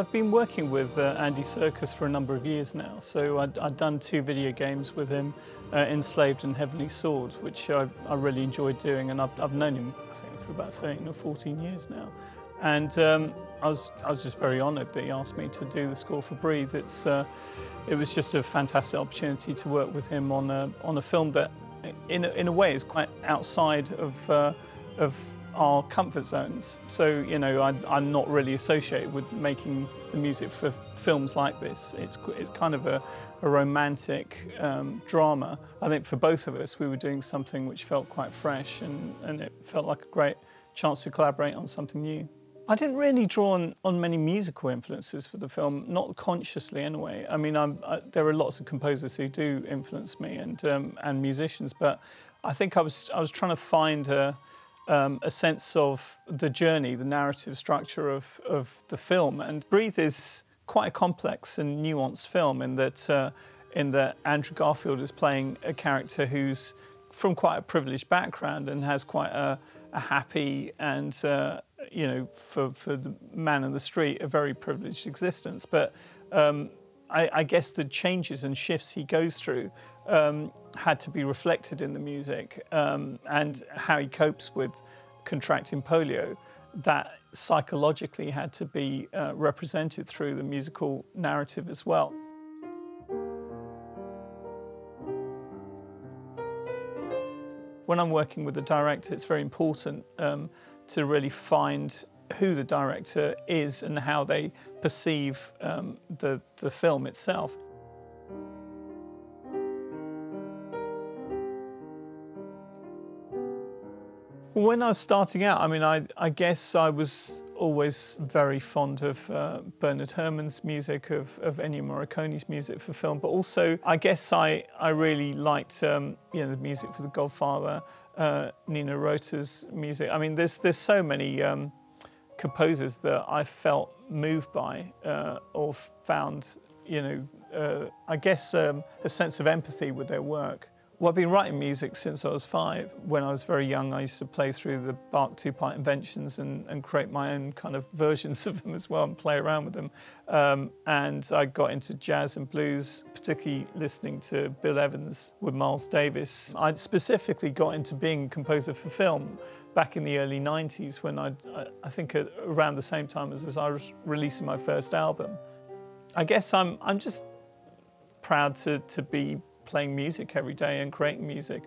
I've been working with Andy Serkis for a number of years now. So I'd done 2 video games with him, Enslaved and Heavenly Swords, which I really enjoyed doing, and I've known him, I think, for about 13 or 14 years now. And I was just very honoured that he asked me to do the score for Breathe. It was just a fantastic opportunity to work with him on a film that, in a way, is quite outside of our comfort zones. So, you know, I'm not really associated with making the music for films like this. It's kind of a romantic drama. I think for both of us, we were doing something which felt quite fresh, and it felt like a great chance to collaborate on something new. I didn't really draw on many musical influences for the film, not consciously anyway. I mean, there are lots of composers who do influence me, and musicians, but I think I was trying to find a sense of the journey, the narrative structure of the film. And Breathe is quite a complex and nuanced film in that Andrew Garfield is playing a character who's from quite a privileged background and has quite a happy and, you know, for the man in the street, a very privileged existence. But I guess the changes and shifts he goes through had to be reflected in the music, and how he copes with contracting polio, that psychologically had to be represented through the musical narrative as well. When I'm working with the director, it's very important to really find who the director is and how they perceive the film itself. When I was starting out, I mean, I guess I was always very fond of Bernard Herrmann's music, of Ennio Morricone's music for film, but also I guess I really liked you know, the music for The Godfather, Nino Rota's music. I mean, there's so many composers that I felt moved by or found, you know, I guess a sense of empathy with their work. Well, I've been writing music since I was 5. When I was very young, I used to play through the Bach 2-part inventions and create my own kind of versions of them as well and play around with them. And I got into jazz and blues, particularly listening to Bill Evans with Miles Davis. I specifically got into being a composer for film back in the early 90s when I think around the same time as I was releasing my first album. I guess I'm just proud to be playing music every day and creating music.